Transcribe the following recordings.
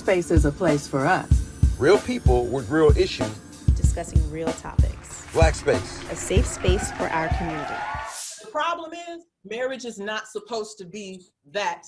space is a place for us. Real people with real issues. Discussing real topics. Black space. A safe space for our community. The problem is, marriage is not supposed to be that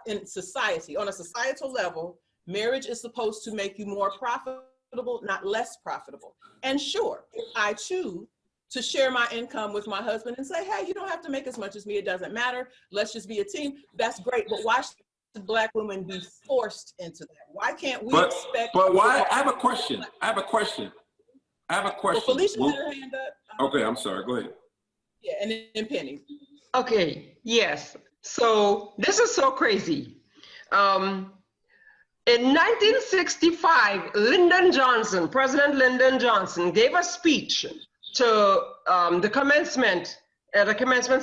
in society. On a societal level, marriage is supposed to make you more profitable, not less profitable. And sure, if I choose to share my income with my husband and say, hey, you don't have to make as much as me, it doesn't matter, let's just be a team, that's great. But why should Black women be forced into that? Why can't we expect? But why? I have a question. Well, Felicia had her hand up. Okay, I'm sorry, go ahead. Yeah, and then Penny. Okay, yes. So this is so crazy. In 1965, President Lyndon Johnson gave a speech to the commencement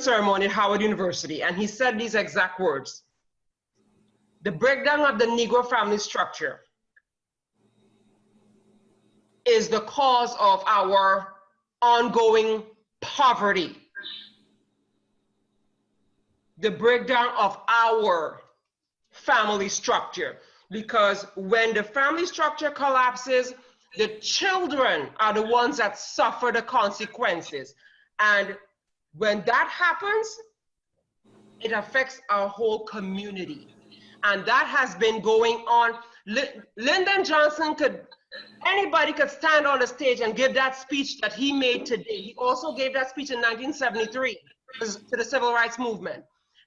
ceremony at Howard University, and he said these exact words: the breakdown of the Negro family structure is the cause of our ongoing poverty. The breakdown of our family structure, because when the family structure collapses, the children are the ones that suffer the consequences. And when that happens, it affects our whole community. And that has been going on. Lyndon Johnson anybody could stand on the stage and give that speech that he made today. He also gave that speech in 1973 to the Civil Rights Movement.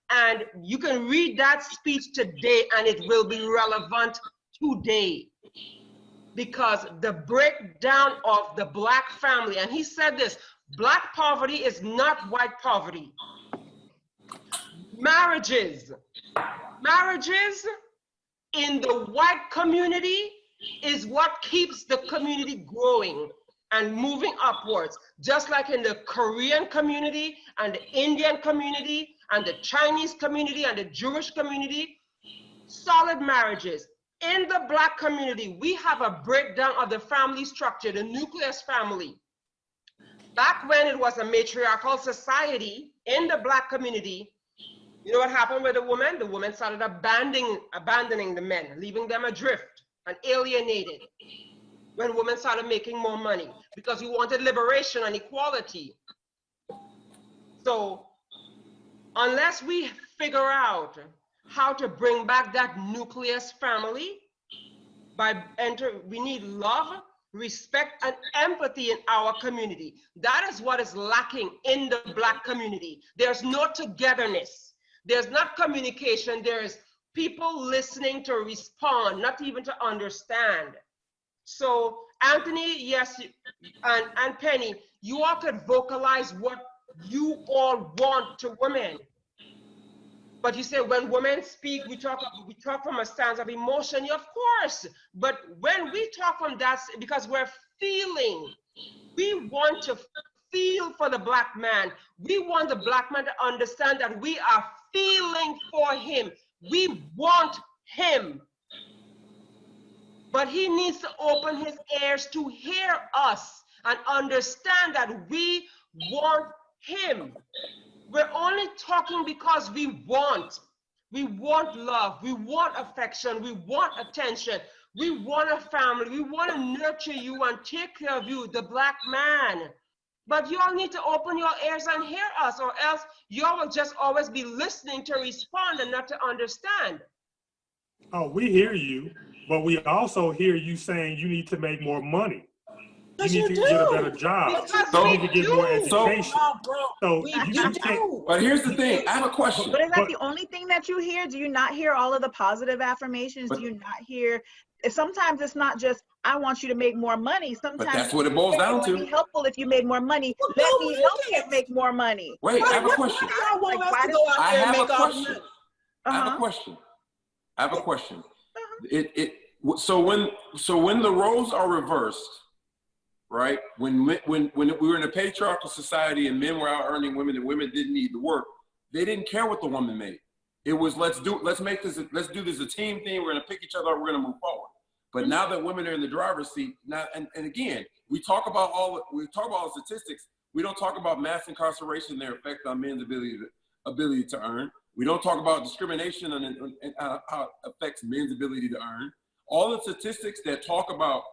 And you can read that speech today and it will be relevant today, because the breakdown of the Black family, and he said this: Black poverty is not white poverty. Marriages in the white community is what keeps the community growing and moving upwards, just like in the Korean community and the Indian community and the Chinese community and the Jewish community. Solid marriages. In the Black community, we have a breakdown of the family structure, the nucleus family. Back when it was a matriarchal society in the Black community, you know what happened with the woman? The woman started abandoning the men, leaving them adrift and alienated when women started making more money, because we wanted liberation and equality. So unless we figure out how to bring back that nucleus family, we need love, respect, and empathy in our community. That is what is lacking in the Black community. There's no togetherness. There's not communication. There's people listening to respond, not even to understand. So Anthony, yes, and Penny, you all could vocalize what you all want to women. But you say when women speak, we talk from a stance of emotion, of course. But when we talk from that, because we're feeling, we want to feel for the Black man. We want the Black man to understand that we are feeling for him. We want him. But he needs to open his ears to hear us and understand that we want him. We're only talking because we want. We want love. We want affection. We want attention. We want a family. We want to nurture you and take care of you, the Black man. But you all need to open your ears and hear us, or else you all will just always be listening to respond and not to understand. Oh, we hear you, but we also hear you saying you need to make more money. You need to get a better job. You need to get more education. So you can't. But here's the thing. I have a question. But is that the only thing that you hear? Do you not hear all of the positive affirmations? Do you not hear? Sometimes it's not just, I want you to make more money. Sometimes but that's what it boils down to. It would be helpful if you made more money. Let me help you make more money. Wait, I have a question. I have a question. So when the roles are reversed, right? When we were in a patriarchal society and men were out earning women and women didn't need the work, they didn't care what the woman made. It was let's do this a team thing. We're gonna pick each other up. We're gonna move forward. But now that women are in the driver's seat, now and again, we talk about all the statistics. We don't talk about mass incarceration and their effect on men's ability to earn. We don't talk about discrimination and how it affects men's ability to earn. all the statistics that talk about,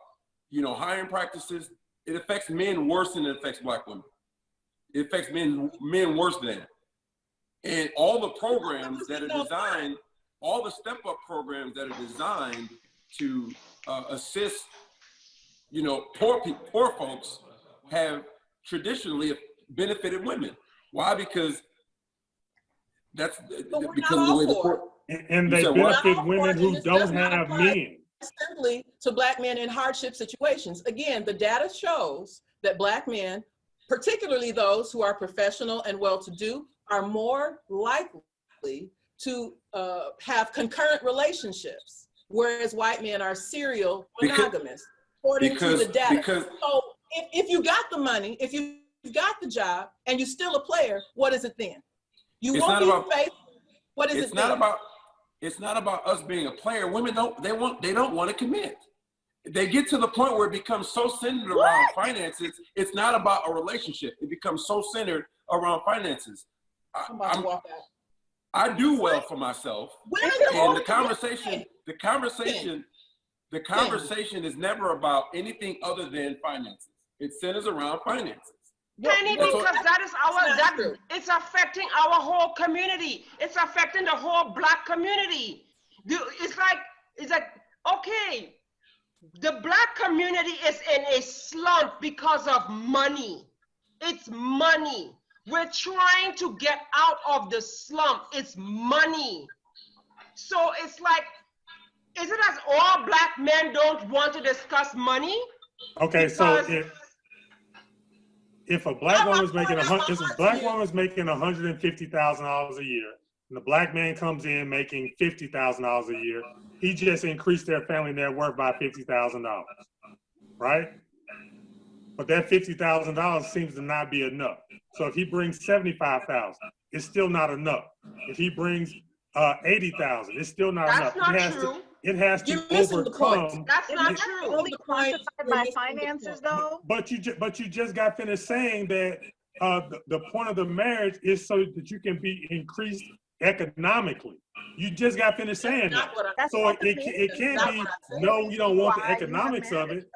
you know, hiring practices, it affects men worse than it affects Black women. It affects men worse than that. And all the programs that are designed, all the step-up programs that are designed to assist, you know, poor folks have traditionally benefited women. Why? Because that's because of the way the court. And they benefit women who don't have men. Simply to Black men in hardship situations. Again, the data shows that Black men, particularly those who are professional and well-to-do, are more likely to have concurrent relationships, whereas white men are serial monogamous, according to the data. So if you got the money, if you've got the job, and you're still a player, what is it then? You won't be faithful. What is it then? It's not about us being a player. Women don't want to commit. They get to the point where it becomes so centered around finances. It's not about a relationship. It becomes so centered around finances. I do well for myself, and the conversation is never about anything other than finances. It centers around finances. Penny, because it's affecting our whole community. It's affecting the whole Black community. It's like, okay, the Black community is in a slump because of money. It's money. We're trying to get out of the slump. It's money. So it's like, is it as all Black men don't want to discuss money? Okay, because so if a Black woman's making $150,000 a year, and the Black man comes in making $50,000 a year, he just increased their family net worth by $50,000, right? But that $50,000 seems to not be enough. So if he brings $75,000, it's still not enough. If he brings $80,000, it's still not enough. That's not true. It has to overcome. That's not true. Only quantified by finances, though. But you just got finished saying that the point of the marriage is so that you can be increased economically. You just got finished saying that. So it can't be, no, we don't want the economics of it,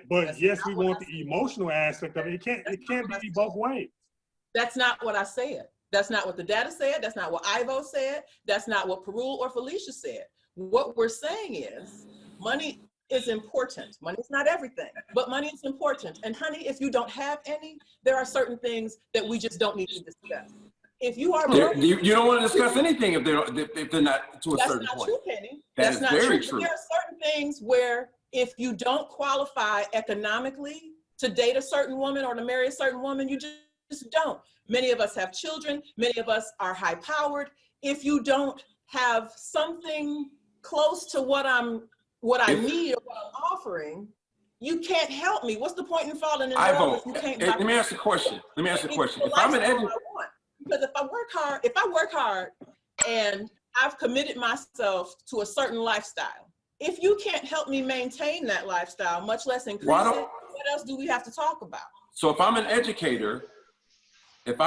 but yes, we want the emotional aspect of it. It can't be both ways. That's not what I said. That's not what the data said. That's not what Ivo said. That's not what Perul or Felicia said. What we're saying is money is important. Money is not everything, but money is important. And honey, if you don't have any, there are certain things that we just don't need to discuss. If you are broke, you don't want to discuss anything if they're not to a certain point. That's not true, Penny. That's not very true. There are certain things where if you don't qualify economically to date a certain woman or to marry a certain woman, you just don't. Many of us have children. Many of us are high powered. If you don't have something close to what I need or what I'm offering, you can't help me. What's the point in falling in love if you can't? Let me ask a question. If I'm an educator, because if I work hard and I've committed myself to a certain lifestyle, if you can't help me maintain that lifestyle, much less increase it, what else do we have to talk about? So if I'm an educator that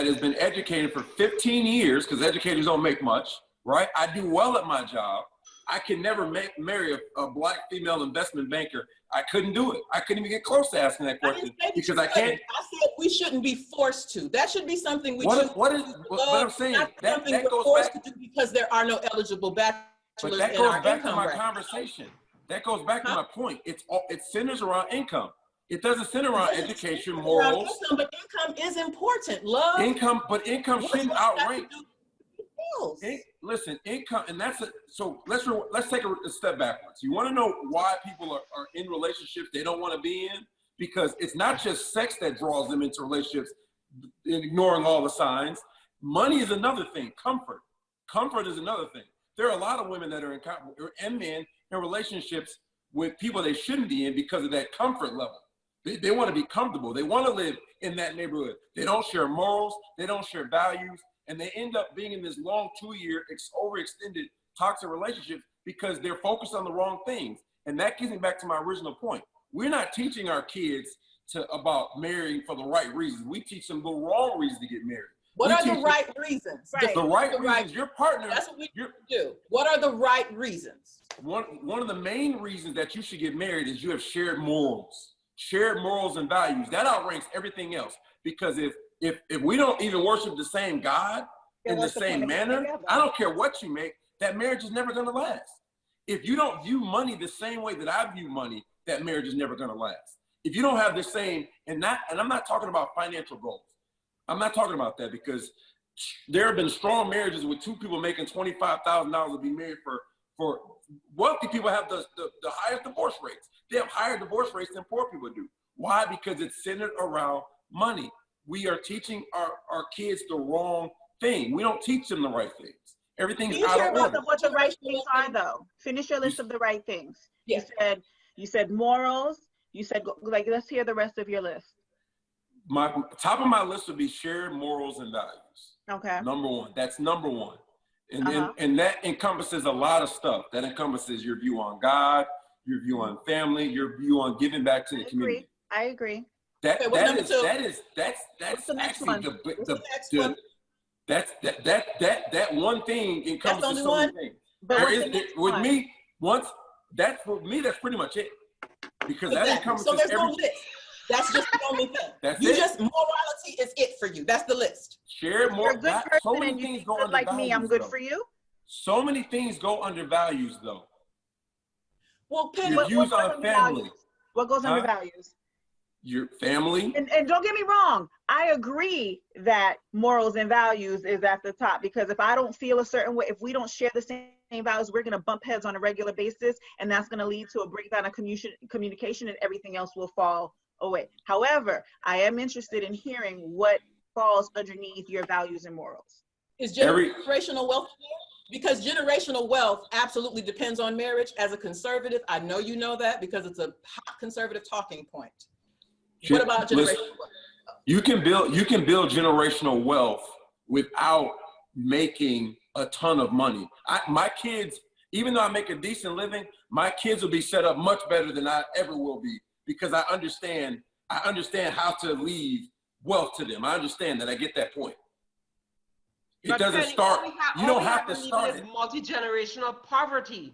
has been educated for 15 years, because educators don't make much, right? I do well at my job. I can never marry a Black female investment banker. I couldn't do it. I couldn't even get close to asking that question because I can't. I said we shouldn't be forced to. That should be something we choose. What I'm saying, that goes forced back to do because there are no eligible bachelors. But that goes back to my conversation. That goes back to my point. It centers around income. It doesn't center around education, morals. But income is important. Love. Income shouldn't outrank. Listen, income, and so let's take a step backwards. You want to know why people are in relationships they don't want to be in? Because it's not just sex that draws them into relationships, ignoring all the signs. Money is another thing. Comfort is another thing. There are a lot of women that are and men in relationships with people they shouldn't be in because of that comfort level. They want to be comfortable. They want to live in that neighborhood. They don't share morals. They don't share values. And they end up being in this long 2-year overextended toxic relationship because they're focused on the wrong things. And that gets me back to my original point. We're not teaching our kids about marrying for the right reasons. We teach them the wrong reasons to get married. What are the right reasons? Right. The right reasons. Your partner. That's what we do. What are the right reasons? One of the main reasons that you should get married is you have shared morals and values. That outranks everything else. Because if we don't even worship the same God in the same manner, I don't care what you make, that marriage is never going to last. If you don't view money the same way that I view money, that marriage is never going to last. If you don't have the same, and I'm not talking about financial goals. I'm not talking about that, because there have been strong marriages with two people making $25,000 to be married for wealthy people have the highest divorce rates. They have higher divorce rates than poor people do. Why? Because it's centered around money. We are teaching our kids the wrong thing. We don't teach them the right things. Everything's out of order. What the right things are, though. Finish your list of the right things. Yeah. You said morals. You said, like, let's hear the rest of your list. My top of my list would be shared morals and values. Okay. Number one. That's number one. And that encompasses a lot of stuff. That encompasses your view on God, your view on family, your view on giving back to the community. I agree. That's What's the next actually one? that one thing encompasses so many things. That's pretty much it. Because that encompasses so there's no everything. list. That's just the only thing. That's you it. Just morality is it for you. That's the list. Share more. You're a good person, So many and things you go feel under like values, me. I'm good though. for you. So many things go under values, though. Well, Penny, Your views on family. What goes under values? Your family. And don't get me wrong, I agree that morals and values is at the top, because if I don't feel a certain way, if we don't share the same values, we're going to bump heads on a regular basis, and that's going to lead to a breakdown of communication, and everything else will fall away. However, I am interested in hearing what falls underneath your values and morals. Is generational wealth here? Because generational wealth absolutely depends on marriage. As a conservative, I know you know that, because it's a hot conservative talking point. What about generational wealth? You can build generational wealth without making a ton of money. My kids, even though I make a decent living, my kids will be set up much better than I ever will be, because I understand how to leave wealth to them. I understand that. I get that point. It doesn't start. You don't have to start it. Multi-generational poverty.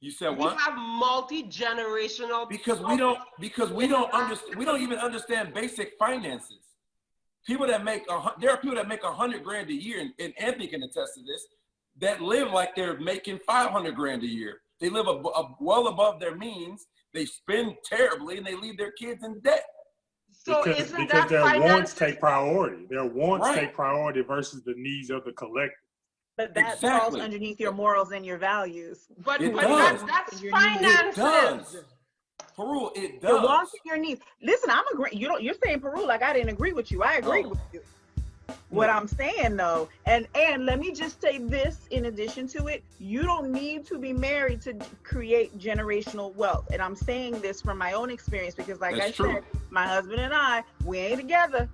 You said what? We have multi-generational because we don't understand. We don't even understand basic finances. People that make there are people that make $100,000 a year, and Anthony can attest to this, that live like they're making $500,000 a year. They live well above their means. They spend terribly, and they leave their kids in debt. So because their wants take priority. Their wants take priority versus the needs of the collective. But that falls underneath your morals and your values. But that's finances. It does. Peru, it does. Your wants and your needs. Listen, I'm agreeing. You're saying Peru like I didn't agree with you. I agreed with you. What I'm saying though, and let me just say this in addition to it, you don't need to be married to create generational wealth. And I'm saying this from my own experience, because like I said, my husband and I, we ain't together,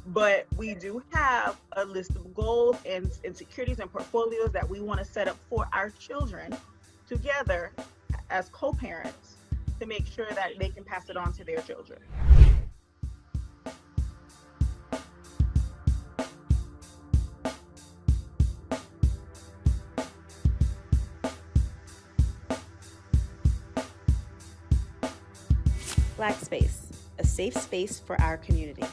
but we do have a list of goals and securities and portfolios that we want to set up for our children together as co-parents to make sure that they can pass it on to their children. Black Space, a safe space for our community.